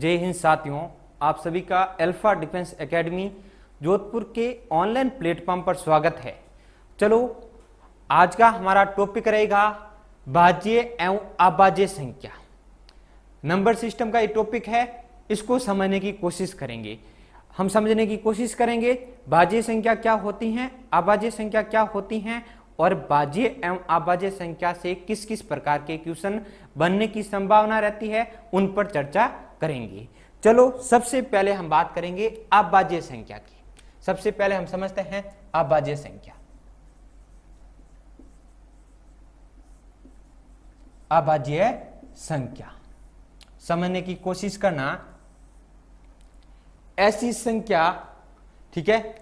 जय हिंद साथियों, आप सभी का अल्फा डिफेंस एकेडमी जोधपुर के ऑनलाइन प्लेटफॉर्म पर स्वागत है। चलो आज का हमारा टॉपिक रहेगा भाज्य एवं अभाज्य संख्या। नंबर सिस्टम का ये टॉपिक है, इसको समझने की कोशिश करेंगे। हम समझने की कोशिश करेंगे भाज्य संख्या क्या होती हैं, अभाज्य संख्या क्या होती हैं और भाज्य एवं अभाज्य संख्या से किस किस प्रकार के क्वेश्चन बनने की संभावना रहती है, उन पर चर्चा करेंगे। चलो सबसे पहले हम बात करेंगे अभाज्य संख्या की। सबसे पहले हम समझते हैं अभाज्य संख्या। अभाज्य संख्या समझने की कोशिश करना, ऐसी संख्या, ठीक है,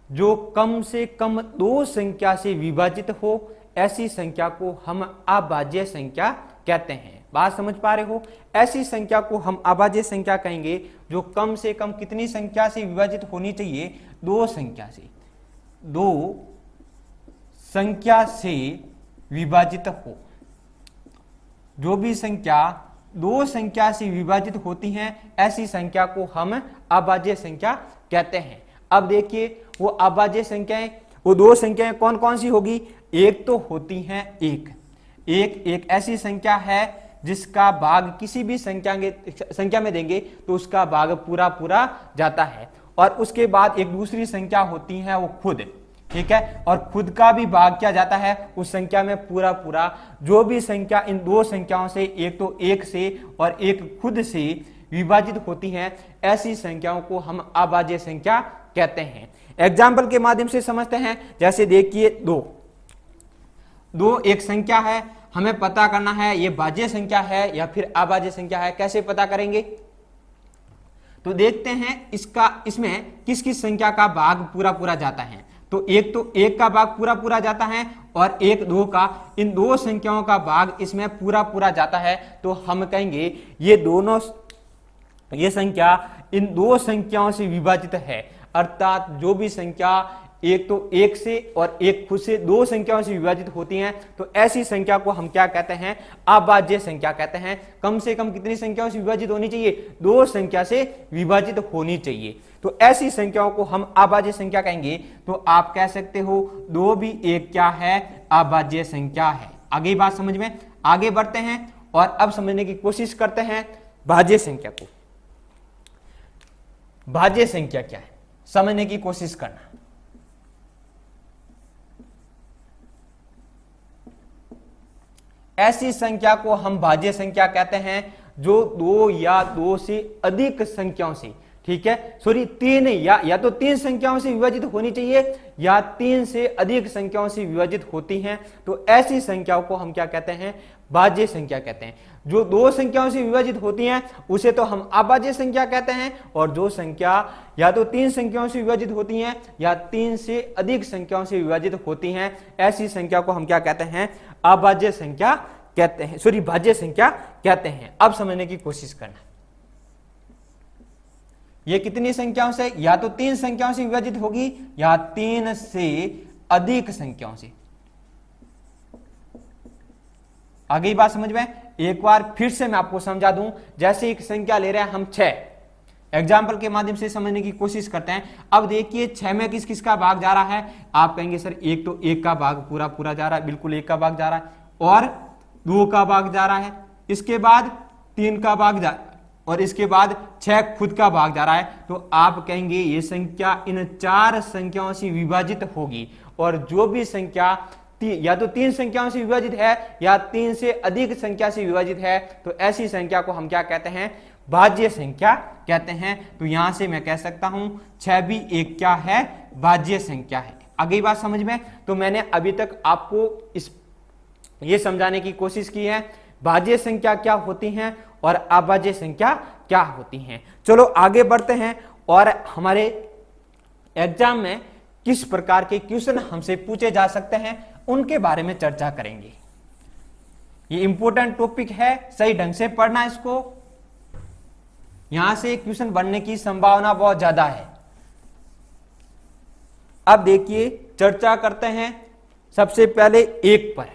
जो कम से कम दो संख्या से विभाजित हो, ऐसी संख्या को हम अभाज्य संख्या कहते हैं। बात समझ पा रहे हो? ऐसी संख्या को हम अभाज्य संख्या कहेंगे जो कम से कम कितनी संख्या से विभाजित होनी चाहिए? दो संख्या से, दो संख्या से विभाजित हो। जो भी संख्या दो संख्या से विभाजित होती हैं, ऐसी संख्या को हम अभाज्य संख्या कहते हैं। अब देखिए वो अभाज्य संख्याएं, वो दो संख्याएं कौन कौन सी होगी? एक तो होती हैं एक ऐसी संख्या है जिसका भाग किसी भी संख्या में देंगे तो उसका भाग पूरा पूरा जाता है। और उसके बाद एक दूसरी संख्या होती है वो खुद, ठीक है, और खुद का भी भाग क्या जाता है उस संख्या में पूरा पूरा। जो भी संख्या इन दो संख्याओं से, एक तो एक से और एक खुद से विभाजित होती हैं, ऐसी संख्याओं को हम अभाज्य संख्या कहते हैं। एग्जाम्पल के माध्यम से समझते हैं। जैसे देखिए दो एक संख्या है, हमें पता करना है ये भाज्य संख्या है या फिर अभाज्य संख्या है। कैसे पता करेंगे? तो देखते हैं इसमें किस किस संख्या का भाग पूरा पूरा जाता है। तो एक का भाग पूरा पूरा जाता है और एक दो का, इन दो संख्याओं का भाग इसमें पूरा पूरा जाता है। तो हम कहेंगे ये संख्या इन दो संख्याओं से विभाजित है। अर्थात जो भी संख्या एक तो एक से और एक खुद से दो संख्याओं से विभाजित होती हैं, तो ऐसी संख्या को हम क्या कहते हैं? अभाज्य संख्या कहते हैं। कम से कम कितनी संख्याओं से विभाजित होनी चाहिए? दो संख्या से विभाजित होनी चाहिए। तो ऐसी संख्याओं को हम अभाज्य संख्या कहेंगे। तो आप कह सकते हो दो भी एक क्या है? अभाज्य संख्या है। आगे बात समझ में, आगे बढ़ते हैं और अब समझने की कोशिश करते हैं भाज्य संख्या को। भाज्य संख्या क्या है समझने की कोशिश करना। ऐसी संख्या को हम भाज्य संख्या कहते हैं जो दो या दो से अधिक संख्याओं से, ठीक है, सॉरी तीन या तो तीन संख्याओं से विभाजित होनी चाहिए या तीन से अधिक संख्याओं से विभाजित होती हैं। तो ऐसी संख्याओं को हम क्या कहते हैं? भाज्य संख्या कहते हैं। जो दो संख्याओं से विभाजित होती हैं उसे तो हम अभाज्य संख्या कहते हैं, और जो संख्या या तो तीन संख्याओं से विभाजित होती हैं या तीन से अधिक संख्याओं से विभाजित होती हैं, ऐसी संख्या को हम क्या कहते हैं? अभाज्य संख्या कहते हैं, सॉरी भाज्य संख्या कहते हैं। अब समझने की कोशिश करना, ये कितनी संख्याओं से? या तो तीन संख्याओं से विभाजित होगी या तीन से अधिक संख्याओं से। आगे बात समझ में, एक बार फिर से मैं आपको समझा दूं। जैसे एक संख्या ले रहे हैं हम 6, एग्जाम्पल के माध्यम से समझने की कोशिश करते हैं। अब देखिए 6 में किस किस का भाग जा रहा है? आप कहेंगे सर एक तो एक का भाग पूरा पूरा जा रहा है, बिल्कुल एक का भाग जा रहा है, और दो का भाग जा रहा है, इसके बाद तीन का भाग जा, और इसके बाद 6 खुद का भाग जा रहा है। तो आप कहेंगे ये संख्या इन चार संख्याओं से विभाजित होगी, और जो भी संख्या या तो तीन संख्याओं से विभाजित है या तीन से अधिक संख्या से विभाजित है, तो ऐसी संख्या को हम क्या कहते हैं? भाज्य संख्या कहते हैं। तो यहां से मैं कह सकता हूं 6 भी एक क्या है? भाज्य संख्या है। आगे बात समझ में, तो मैंने अभी तक आपको ये समझाने की कोशिश की है भाज्य संख्या क्या होती हैं और अभाज्य संख्या क्या होती हैं। चलो आगे बढ़ते हैं और हमारे एग्जाम में किस प्रकार के क्वेश्चन हमसे पूछे जा सकते हैं उनके बारे में चर्चा करेंगे। ये इंपॉर्टेंट टॉपिक है, सही ढंग से पढ़ना इसको, यहां से क्वेश्चन बनने की संभावना बहुत ज्यादा है। अब देखिए चर्चा करते हैं सबसे पहले एक पर।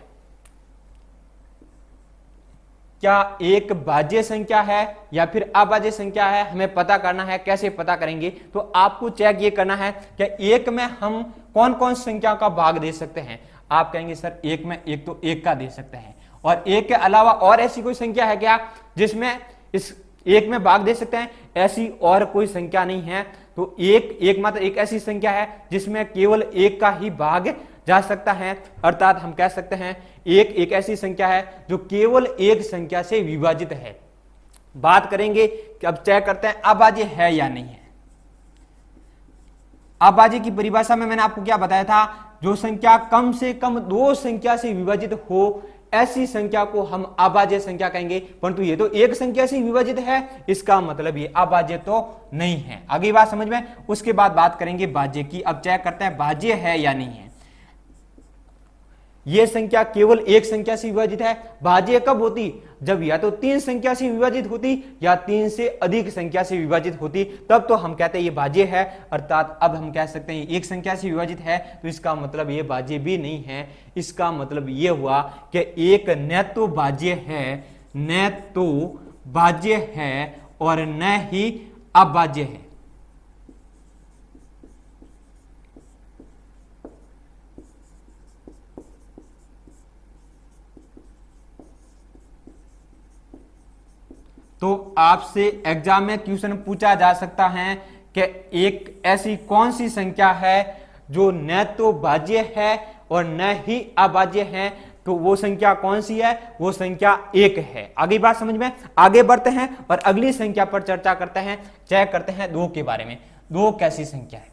क्या एक भाज्य संख्या है या फिर अभाज्य संख्या है, हमें पता करना है। कैसे पता करेंगे? तो आपको चेक ये करना है कि एक में हम कौन कौन सी संख्या का भाग दे सकते हैं। आप कहेंगे सर एक में एक तो एक का दे सकते हैं, और एक के अलावा और ऐसी कोई संख्या है क्या जिसमें इस एक में भाग दे सकते हैं? ऐसी और कोई संख्या नहीं है। तो एक मात्र एक ऐसी संख्या है जिसमें केवल एक का ही भाग जा सकता है, अर्थात हम कह सकते हैं एक ऐसी संख्या है जो केवल एक संख्या से विभाजित है। बात करेंगे कि अब चेक करते हैं अभाज्य है या नहीं है। अभाज्य की परिभाषा में मैंने आपको क्या बताया था? जो संख्या कम से कम दो संख्या से विभाजित हो, ऐसी संख्या को हम अभाज्य संख्या कहेंगे। परंतु ये तो एक संख्या से विभाजित है, इसका मतलब ये अभाज्य तो नहीं है। आगे बात समझ में। उसके बाद बात करेंगे भाज्य की। अब चेक करते हैं भाज्य है या नहीं है। यह संख्या केवल एक संख्या से विभाजित है। भाज्य कब होती? जब या तो तीन संख्या से विभाजित होती या तीन से अधिक संख्या से विभाजित होती, तब तो हम कहते हैं ये भाज्य है। अर्थात अब हम कह सकते हैं एक संख्या से विभाजित है, तो इसका मतलब ये भाज्य भी नहीं है। इसका मतलब ये हुआ कि एक न तो भाज्य है, न तो भाज्य है और न ही अभाज्य है। तो आपसे एग्जाम में क्वेश्चन पूछा जा सकता है कि एक ऐसी कौन सी संख्या है जो न तो भाज्य है और न ही अभाज्य है। तो वो संख्या कौन सी है? वो संख्या एक है। आगे बात समझ में। आगे बढ़ते हैं और अगली संख्या पर चर्चा करते हैं। चेक करते हैं दो के बारे में। दो कैसी संख्या है?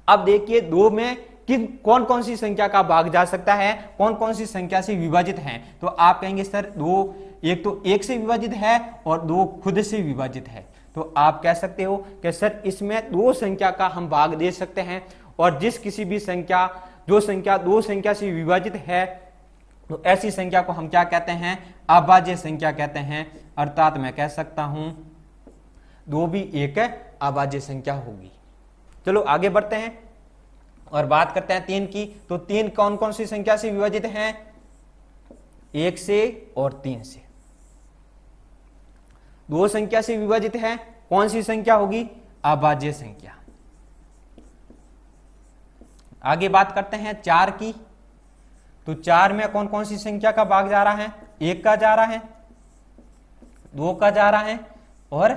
अब देखिए दो में किन कौन कौन सी संख्या का भाग जा सकता है, कौन कौन सी संख्या से विभाजित है। तो आप कहेंगे सर दो एक तो एक से विभाजित है और दो खुद से विभाजित है। तो आप कह सकते हो कि सर इसमें दो संख्या का हम भाग दे सकते हैं, और जिस किसी भी संख्या जो संख्या दो संख्या से विभाजित है, तो ऐसी संख्या को हम क्या कहते हैं? अभाज्य संख्या कहते हैं। अर्थात मैं कह सकता हूं दो भी एक अभाज्य संख्या होगी। चलो आगे बढ़ते हैं और बात करते हैं तीन की। तो तीन कौन कौन सी संख्या से विभाजित हैं? एक से और तीन से। दो संख्या से विभाजित है, कौन सी संख्या होगी? अभाज्य संख्या। आगे बात करते हैं चार की। तो चार में कौन कौन सी संख्या का भाग जा रहा है? एक का जा रहा है, दो का जा रहा है और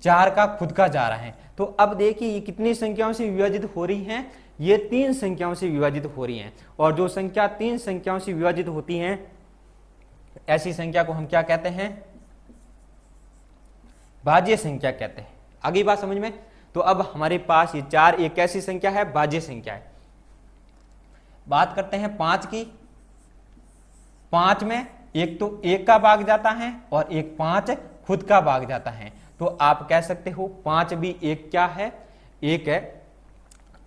चार का खुद का जा रहा है। तो अब देखिए ये कितनी संख्याओं से विभाजित हो रही हैं? ये तीन संख्याओं से विभाजित हो रही हैं। और जो संख्या तीन संख्याओं से विभाजित होती हैं, ऐसी संख्या को हम क्या कहते हैं? भाज्य संख्या कहते हैं। आगे बात समझ में। तो अब हमारे पास ये चार एक ऐसी संख्या है, भाज्य संख्या है। बात करते हैं पांच की। पांच में एक तो एक का भाग जाता है और एक पांच खुद का भाग जाता है। तो आप कह सकते हो पांच भी एक क्या है? एक है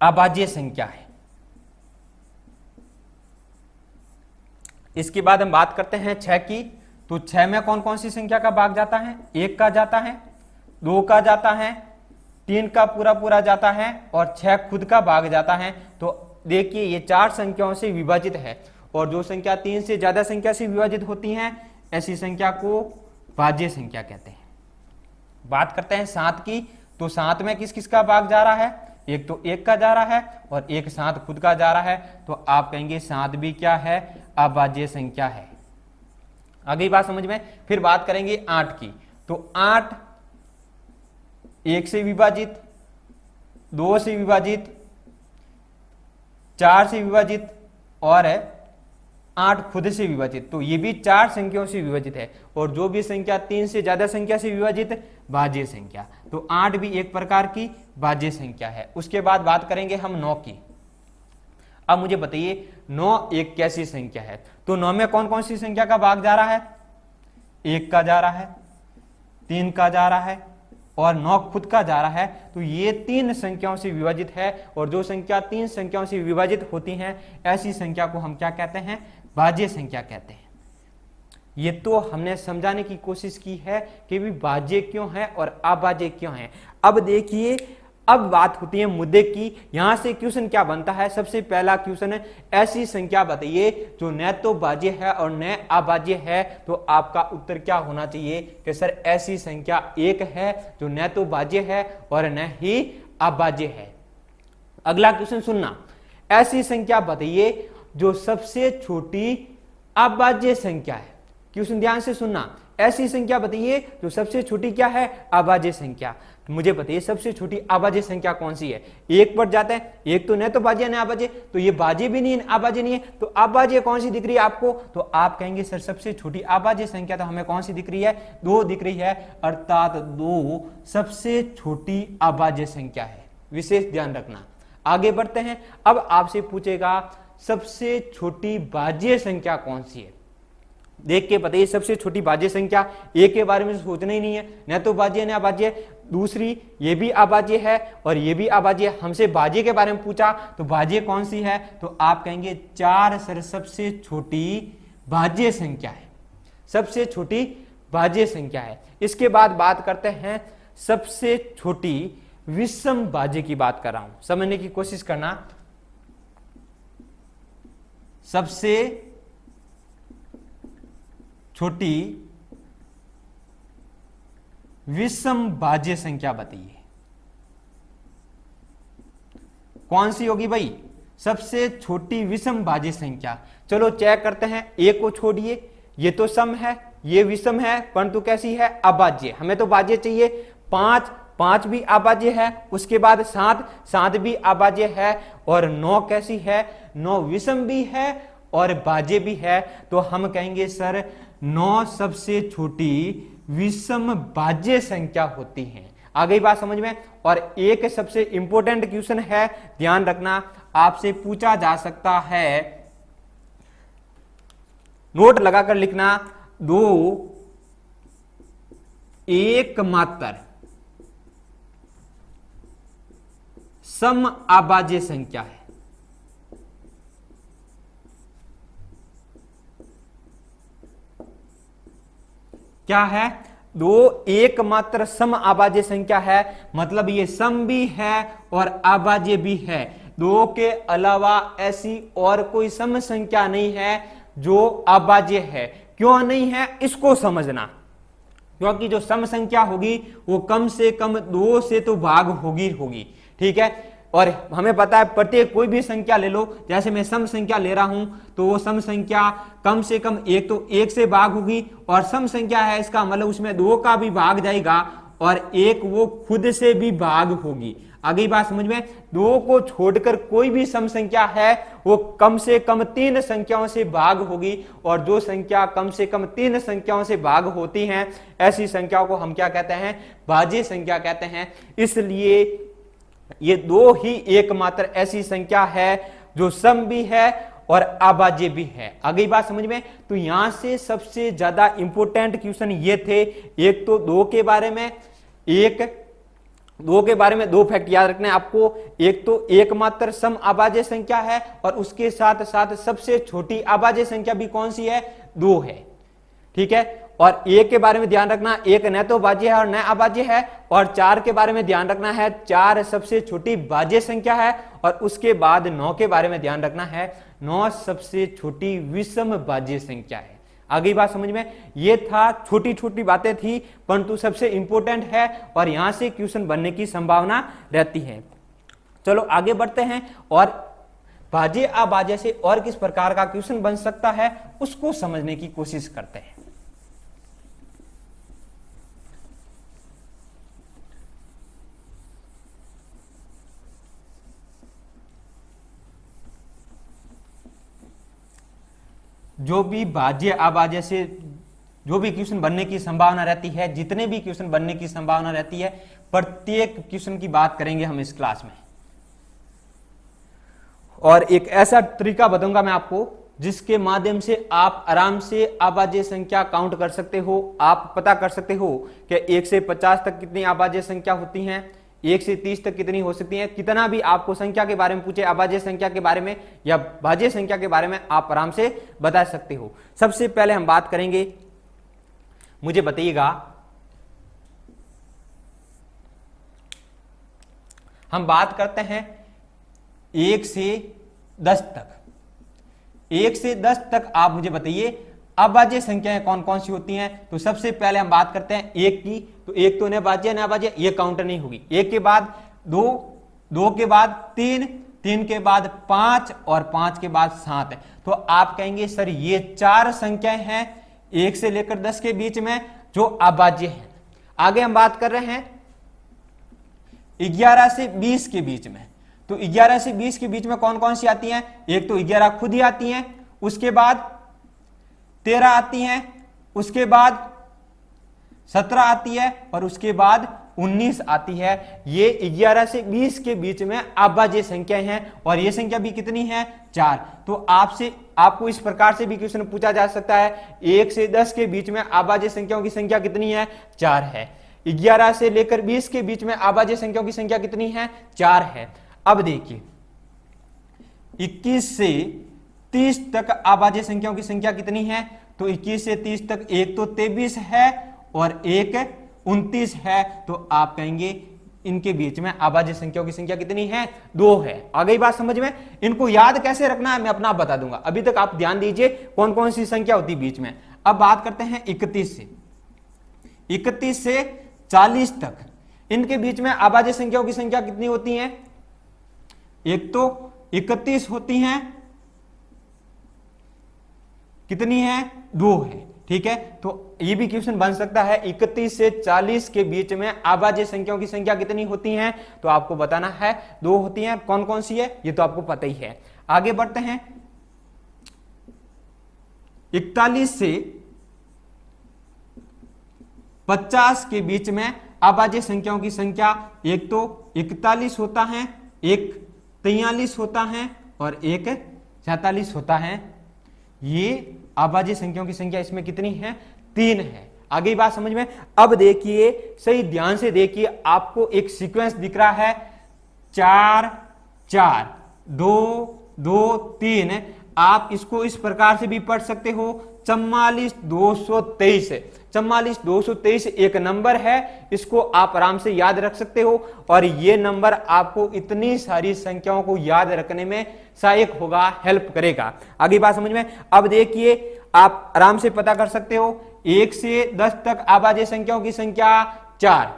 अभाज्य संख्या है। इसके बाद हम बात करते हैं छह की। तो छह में कौन कौन सी संख्या का भाग जाता है? एक का जाता है, दो का जाता है, तीन का पूरा पूरा जाता है और छह खुद का भाग जाता है। तो देखिए ये चार संख्याओं से विभाजित है, और जो संख्या तीन से ज्यादा संख्या से विभाजित होती हैं, ऐसी संख्या को भाज्य संख्या कहते हैं। बात करते हैं सात की। तो सात में किस किस का भाग जा रहा है? एक तो एक का जा रहा है और एक सात खुद का जा रहा है। तो आप कहेंगे सात भी क्या है? अभाज्य संख्या है। आगे बात समझ में। फिर बात करेंगे आठ की। तो आठ एक से विभाजित, दो से विभाजित, चार से विभाजित और आठ खुद से विभाजित। तो ये भी चार संख्याओं से विभाजित है, और जो भी संख्या तीन से ज्यादा संख्या से विभाजित, भाज्य संख्या। तो आठ भी एक प्रकार की भाज्य संख्या है। उसके बाद बात करेंगे हम नौ की। अब मुझे बताइए नौ एक कैसी संख्या है? तो नौ में कौन कौन सी संख्या का भाग जा रहा है? एक का जा रहा है, तीन का जा रहा है और नौ खुद का जा रहा है। तो ये तीन संख्याओं से विभाजित है, और जो संख्या तीन संख्याओं से विभाजित होती हैं, ऐसी संख्या को हम क्या कहते हैं? भाज्य संख्या कहते हैं। ये तो हमने समझाने की कोशिश की है कि भी भाज्य क्यों है और अभाज्य क्यों है। अब देखिए अब बात होती है मुद्दे की। यहां से क्वेश्चन क्या बनता है, सबसे पहला क्वेश्चन है ऐसी संख्या बताइए जो न तो भाज्य है और न अभाज्य है। तो आपका उत्तर क्या होना चाहिए कि सर ऐसी संख्या एक है जो न तो भाज्य है और न ही अभाज्य है। अगला क्वेश्चन सुनना, ऐसी संख्या बताइए जो सबसे छोटी अभाज्य संख्या है। क्वेश्चन ध्यान से सुनना, ऐसी संख्या बताइए जो सबसे छोटी क्या है, अभाज्य संख्या। तो मुझे बताइए सबसे छोटी अभाज्य संख्या कौन सी है। एक पर जाता है, एक तो न तो भाज्य न अभाज्य, तो ये भाज्य भी नहीं है अभाज्य नहीं है, तो अभाज्य कौन सी दिख रही है आपको। तो आप कहेंगे सर सबसे छोटी अभाज्य संख्या तो हमें कौन सी दिख रही है, 2 दिख रही है, अर्थात 2 सबसे छोटी अभाज्य संख्या है। विशेष ध्यान रखना। आगे बढ़ते हैं, अब आपसे पूछेगा सबसे छोटी भाज्य संख्या कौन सी है। देख के बताइए सबसे छोटी भाज्य संख्या, एक के बारे में सोचना ही नहीं है, न तो भाज्य न अभाज्य। दूसरी ये भी अभाज्य है और ये भी अभाज्य। हमसे भाज्य के बारे में पूछा तो भाज्य कौन सी है, तो आप कहेंगे 4 सर सबसे छोटी भाज्य संख्या है, सबसे छोटी भाज्य संख्या है। इसके बाद बात करते हैं सबसे छोटी विषम भाज्य की बात कर रहा हूं, समझने की कोशिश करना। सबसे छोटी विषम भाज्य संख्या बताइए कौन सी होगी भाई, सबसे छोटी विषम भाज्य संख्या। चलो चेक करते हैं, एक को छोड़िए, ये तो सम है, ये विषम है, परंतु कैसी है, अभाज्य। हमें तो भाज्य चाहिए। 5 भी अभाज्य है, उसके बाद 7 भी अभाज्य है, और 9 कैसी है, 9 विषम भी है और भाज्य भी है। तो हम कहेंगे सर 9 सबसे छोटी विषम भाज्य संख्या होती है। आ गई बात समझ में। और एक सबसे इंपॉर्टेंट क्वेश्चन है, ध्यान रखना, आपसे पूछा जा सकता है, नोट लगाकर लिखना, 2 एकमात्र सम अभाज्य संख्या है। क्या है, 2 एकमात्र सम अभाज्य संख्या है, मतलब ये सम भी है और अभाज्य भी है। 2 के अलावा ऐसी और कोई सम संख्या नहीं है जो अभाज्य है। क्यों नहीं है इसको समझना, क्योंकि जो सम संख्या होगी वो कम से कम 2 से तो भाग होगी। ठीक है, और हमें पता है प्रत्येक कोई भी संख्या ले लो, जैसे मैं सम संख्या ले रहा हूं तो वो सम संख्या कम से कम एक तो 1 से भाग होगी, और सम संख्या है इसका मतलब उसमें 2 का भी भाग जाएगा और 1 वो खुद से भी भाग होगी। आगे बात समझ में। 2 को छोड़कर कोई भी सम संख्या है वो कम से कम 3 संख्याओं से भाग होगी, और जो संख्या कम से कम 3 संख्याओं से भाग होती हैं ऐसी संख्याओं को हम क्या कहते हैं, भाज्य संख्या कहते हैं। इसलिए ये 2 ही एकमात्र ऐसी संख्या है जो सम भी है और अभाज्य भी है। आगे बात समझ में। तो यहां से सबसे ज्यादा इंपॉर्टेंट क्वेश्चन ये थे, एक तो 2 के बारे में, 2 के बारे में 2 फैक्ट याद रखने आपको। एक तो एकमात्र सम अभाज्य संख्या है, और उसके साथ साथ सबसे छोटी अभाज्य संख्या भी कौन सी है, 2 है। ठीक है, और 1 के बारे में ध्यान रखना, 1 न तो भाज्य है और न अभाज्य है। और 4 के बारे में ध्यान रखना है, 4 सबसे छोटी भाज्य संख्या है। और उसके बाद 9 के बारे में ध्यान रखना है, 9 सबसे छोटी विषम भाज्य संख्या है। आगे बात समझ में। ये था, छोटी छोटी बातें थी परंतु सबसे इंपॉर्टेंट है, और यहां से क्वेश्चन बनने की संभावना रहती है। चलो आगे बढ़ते हैं, और भाज्य अभाज्य से और किस प्रकार का क्वेश्चन बन सकता है उसको समझने की कोशिश करते हैं। जो भी भाज्य अभाज्य से जो भी क्वेश्चन बनने की संभावना रहती है, जितने भी क्वेश्चन बनने की संभावना रहती है, प्रत्येक क्वेश्चन की बात करेंगे हम इस क्लास में। और एक ऐसा तरीका बताऊंगा मैं आपको जिसके माध्यम से आप आराम से अभाज्य संख्या काउंट कर सकते हो। आप पता कर सकते हो कि 1 से 50 तक कितनी अभाज्य संख्या होती हैं, 1 से 30 तक कितनी हो सकती है। कितना भी आपको संख्या के बारे में पूछे, अभाज्य संख्या के बारे में या भाज्य संख्या के बारे में, आप आराम से बता सकते हो। सबसे पहले हम बात करेंगे, मुझे बताइएगा हम बात करते हैं 1 से 10 तक। 1 से 10 तक आप मुझे बताइए अभाज्य संख्याएं कौन कौन सी होती हैं। तो सबसे पहले हम बात करते हैं 1 की। तो 1 तो अभाज्य, ये काउंटर नहीं होगी। 1 के बाद 2, 2 के बाद 3, 3 के बाद 5 और 5 के बाद 7 है। तो आप कहेंगे सर ये 4 संख्याएं हैं 1 से लेकर 10 के बीच में जो अभाज्य है। आगे हम बात कर रहे हैं 11 से 20 के बीच में। तो 11 से 20 के बीच में कौन कौन सी आती हैं? एक तो 11 खुद ही आती हैं, उसके बाद 13 आती हैं, उसके बाद 17 आती है और उसके बाद 19 आती है। ये 11 से 20 के बीच में अभाज्य संख्याएं हैं और ये संख्या भी कितनी है? 4। तो आपको इस प्रकार से भी क्वेश्चन पूछा जा सकता है 1 से 10 के बीच में अभाज्य संख्याओं की संख्या कितनी है? 4 है। 11 से लेकर 20 के बीच में अभाज्य संख्याओं की संख्या कितनी है? 4 है। अब देखिए 21 से 30 तक अभाज्य संख्याओं की संख्या कितनी है? तो 21 से 30 तक एक तो 23 है और एक 29 है। तो आप कहेंगे इनके बीच में अभाज्य संख्याओं की संख्या कितनी है? 2 है। आ गई बात समझ में? इनको याद कैसे रखना है मैं अपना बता दूंगा। अभी तक आप ध्यान दीजिए कौन कौन सी संख्या होती है बीच में। अब बात करते हैं 31 से। 31 से 40 तक इनके बीच में अभाज्य संख्याओं की संख्या कितनी होती है? एक तो 31 होती हैं, कितनी है? 2 है। ठीक है, तो ये भी क्वेश्चन बन सकता है 31 से 40 के बीच में अभाज्य संख्याओं की संख्या कितनी होती है? तो आपको बताना है 2 होती हैं। कौन कौन सी है ये तो आपको पता ही है। आगे बढ़ते हैं 41 से 50 के बीच में अभाज्य संख्याओं की संख्या एक तो 41 होता है, एक 43 होता है और एक 47 होता है। ये अभाज्य संख्याओं की संख्या इसमें कितनी है? 3 है। आगे बात समझ में? अब देखिए सही ध्यान से देखिए, आपको एक सीक्वेंस दिख रहा है 4 4 2 2 3। आप इसको इस प्रकार से भी पढ़ सकते हो 44 223। 44 223 एक नंबर है, इसको आप आराम से याद रख सकते हो और ये नंबर आपको इतनी सारी संख्याओं को याद रखने में सहायक होगा, हेल्प करेगा। आगे बात समझ में? अब देखिए आप आराम से पता कर सकते हो 1 से 10 तक अभाज्य संख्याओं की संख्या 4।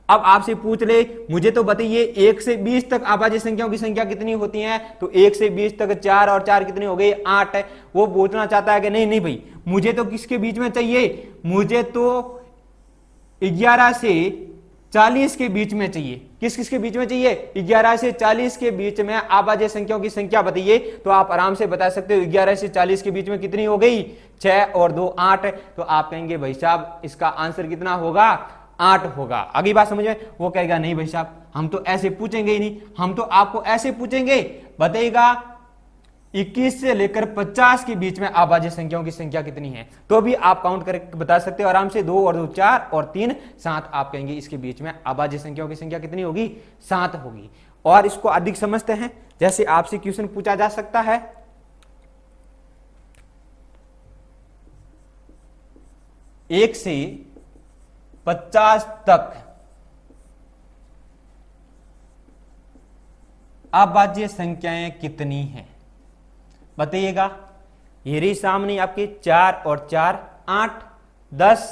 अब आपसे पूछ ले मुझे तो बताइए 1 से 20 तक अभाज्य संख्याओं की संख्या कितनी होती है? तो 1 से 20 तक 4 और 4 कितनी हो गई? 8 है। वो पूछना चाहता है कि नहीं नहीं भाई मुझे तो किसके बीच में चाहिए? मुझे तो 11 से 40 के बीच में चाहिए। किस किस के बीच में चाहिए? 11 से 40 के बीच में अभाज्य संख्याओं की संख्या बताइए। तो आप आराम से बता सकते हो 11 से 40 के बीच में कितनी हो गई? 6 और 2 8। तो आप कहेंगे भाई साहब इसका आंसर कितना होगा? 8 होगा। अगली बात समझ में? वो कहेगा नहीं भाई साहब हम तो ऐसे पूछेंगे ही नहीं, हम तो आपको ऐसे पूछेंगे बताइएगा 21 से लेकर 50 के बीच में अभाज्य संख्याओं की संख्या कितनी है? तो भी आप काउंट करके बता सकते हो आराम से। 2 और 2 4 और 3 7। आप कहेंगे इसके बीच में अभाज्य संख्याओं की संख्या कितनी होगी? 7 होगी। और इसको अधिक समझते हैं, जैसे आपसे क्वेश्चन पूछा जा सकता है 1 से 50 तक अभाज्य संख्याएं कितनी हैं? बताइएगा। ये रही सामने आपके 4 और 4 8 10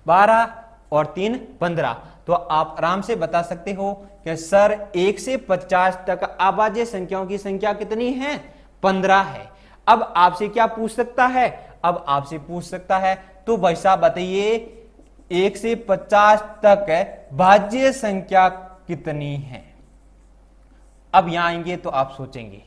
12 और 3 15। तो आप आराम से बता सकते हो कि सर 1 से 50 तक अभाज्य संख्याओं की संख्या कितनी है? 15 है। अब आपसे क्या पूछ सकता है? अब आपसे पूछ सकता है तो भाई साहब बताइए 1 से 50 तक भाज्य संख्या कितनी है? अब यहां आएंगे तो आप सोचेंगे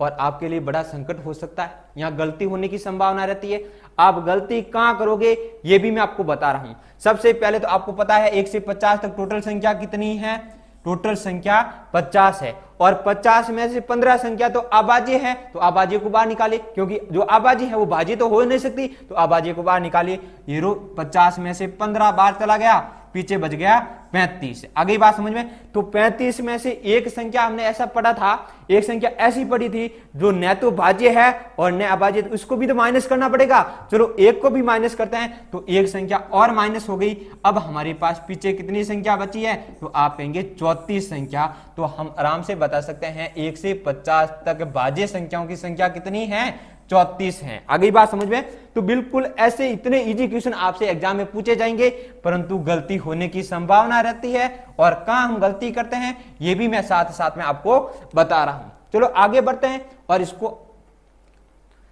और आपके लिए बड़ा संकट हो सकता है, यहां गलती होने की संभावना रहती है। आप गलती कहां करोगे ये भी मैं आपको बता रहा हूं। सबसे पहले तो आपको पता है 1 से 50 तक टोटल संख्या कितनी है? टोटल संख्या 50 है और 50 में से 15 संख्या तो अभाज्य है। तो अभाज्य को बाहर निकालिए, क्योंकि जो अभाज्य है वो भाज्य तो हो नहीं सकती। तो अभाज्य को बाहर निकालिए। ये 50 में से 15 बाहर चला गया, पीछे बच गया 35। आगे बात समझ में? तो 35 में से एक संख्या हमने ऐसा पढ़ा था, एक संख्या ऐसी पढ़ी थी जो न तो भाज्य है और न अभाज्य, उसको भी तो माइनस करना पड़ेगा। चलो एक को भी माइनस करते हैं तो एक संख्या और माइनस हो गई। अब हमारे पास पीछे कितनी संख्या बची है? तो आप कहेंगे 34 संख्या। तो हम आराम से बता सकते हैं 1 से 50 तक भाज्य संख्याओं की संख्या कितनी है? 34 हैं। आगे बात समझ में? तो बिल्कुल ऐसे इतने इजी क्वेश्चन आपसे एग्जाम में पूछे जाएंगे, परंतु गलती होने की संभावना रहती है, और कहां हम गलती करते हैं ये भी मैं साथ साथ में आपको बता रहा हूं। चलो आगे बढ़ते हैं और इसको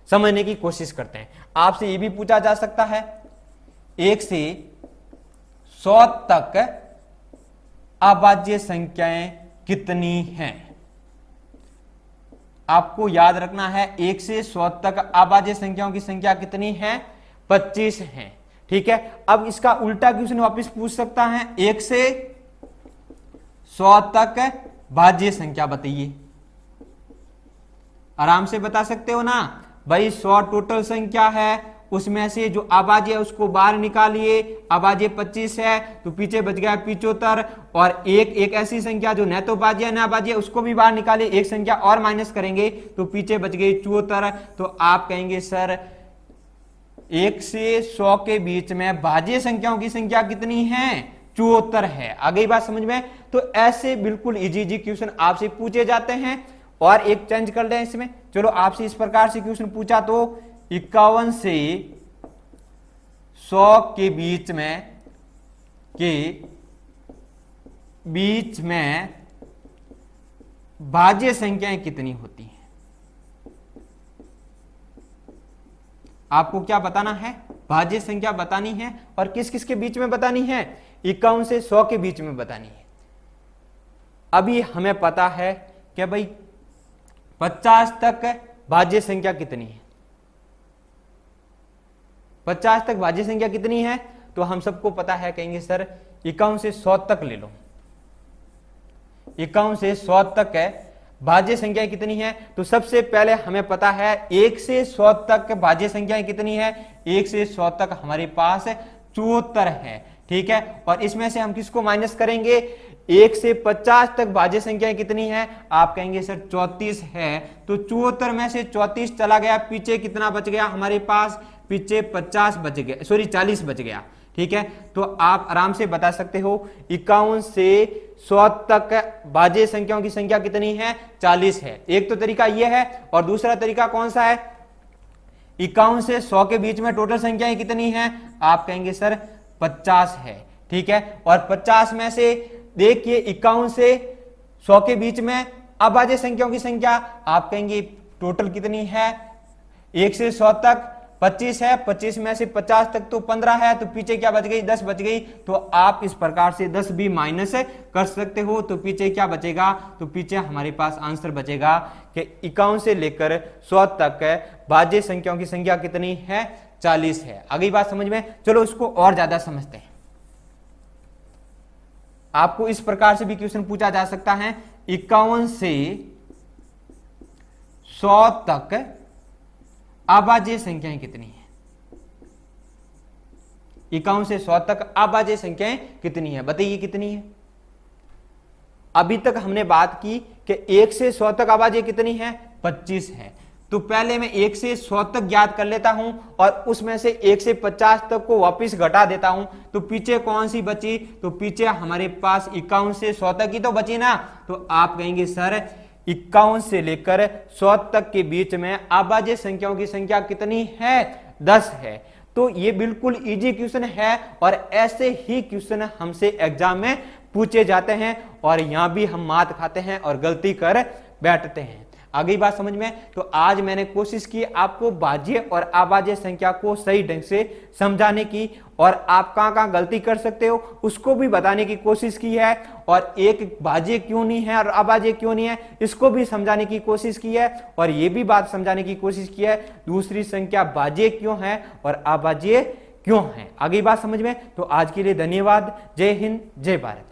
समझने की कोशिश करते हैं। आपसे ये भी पूछा जा सकता है 1 से 100 तक अभाज्य संख्याएं कितनी हैं? आपको याद रखना है 1 से 100 तक अभाज्य संख्याओं की संख्या कितनी है? 25 है। ठीक है, अब इसका उल्टा क्वेश्चन वापस पूछ सकता है, 1 से 100 तक भाज्य संख्या बताइए। आराम से बता सकते हो ना भाई, 100 टोटल संख्या है, उसमें से जो अभाज्य है उसको बाहर निकालिए, अभाज्य 25 है तो पीछे बच गया 75, और एक ऐसी संख्या जो न तो भाज्य है न अभाज्य, उसको भी बाहर निकालिए, एक संख्या और माइनस करेंगे तो पीछे बच गई 74। तो आप कहेंगे सर 1 से 100 के बीच में भाज्य संख्याओं की संख्या कितनी है? 74 है। आगे बात समझ में? तो ऐसे बिल्कुल इजी क्वेश्चन आपसे पूछे जाते हैं। और एक चेंज कर दें इसमें, चलो आपसे इस प्रकार से क्वेश्चन पूछा तो 51 से 100 के बीच में भाज्य संख्याएं कितनी होती हैं? आपको क्या बताना है? भाज्य संख्या बतानी है, और किस किस के बीच में बतानी है? 51 से 100 के बीच में बतानी है। अभी हमें पता है कि भाई 50 तक भाज्य संख्या कितनी है? 50 तक भाज्य संख्या कितनी है? तो हम सबको पता है, कहेंगे सर 51 से 100 तक ले लो। 51 से 100 तक है भाज्य संख्या कितनी है? तो सबसे पहले हमें पता है 1 से 100 तक भाज्य संख्याएं कितनी है? 1 से 100 तक हमारे पास 74 है। ठीक है, और इसमें से हम किसको माइनस करेंगे? 1 से 50 तक भाज्य संख्याएं कितनी है? आप कहेंगे सर 34 है। तो 74 में से 34 चला गया, पीछे कितना बच गया हमारे पास? पीछे 50 बच गया, सॉरी 40 बच गया। ठीक है, तो आप आराम से बता सकते हो 51 से 100 तक भाज्य संख्याओं की संख्या कितनी है? 40 है। एक तो तरीका यह है, और दूसरा तरीका कौन सा है? 51 से 100 के बीच में टोटल संख्याएं कितनी हैं? आप कहेंगे सर 50 है। ठीक है, और 50 में से देखिए 51 से 100 के बीच में अभाज्य संख्याओं की संख्या आप कहेंगे टोटल कितनी है? 1 से 100 तक 25 है, 25 में से 50 तक तो 15 है, तो पीछे क्या बच गई? 10 बच गई। तो आप इस प्रकार से 10 भी माइनस कर सकते हो, तो पीछे क्या बचेगा? तो पीछे हमारे पास आंसर बचेगा कि 51 से लेकर 100 तक भाज्य संख्याओं की संख्या कितनी है? 40 है। अगली बात समझ में? चलो इसको और ज्यादा समझते हैं। आपको इस प्रकार से भी क्वेश्चन पूछा जा सकता है, 51 से 100 तक अभाज्य संख्याएं कितनी है? 51 से 100 तक अभाज्य संख्याएं कितनी है? बताइए कितनी है? अभी तक हमने बात की कि 1 से 100 तक अभाज्य कितनी है? 25 है। तो पहले मैं 1 से 100 तक ज्ञात कर लेता हूं, और उसमें से 1 से 50 तक को वापस घटा देता हूं, तो पीछे कौन सी बची? तो पीछे हमारे पास 51 से 100 तक ही तो बची ना। तो आप कहेंगे सर 51 से लेकर 100 तक के बीच में अभाज्य संख्याओं की संख्या कितनी है? 10 है। तो ये बिल्कुल इजी क्वेश्चन है, और ऐसे ही क्वेश्चन हमसे एग्जाम में पूछे जाते हैं, और यहां भी हम मात खाते हैं और गलती कर बैठते हैं। आगे बात समझ में? तो आज मैंने कोशिश की आपको भाज्य और अभाज्य संख्या को सही ढंग से समझाने की, और आप कहां कहां गलती कर सकते हो उसको भी बताने की कोशिश की है, और एक भाज्य क्यों नहीं है और अभाज्य क्यों नहीं है इसको भी समझाने की कोशिश की है, और ये भी बात समझाने की कोशिश की है दूसरी संख्या भाज्य क्यों है और अभाज्य क्यों है। आगे बात समझ में? तो आज के लिए धन्यवाद। जय हिंद, जय भारत।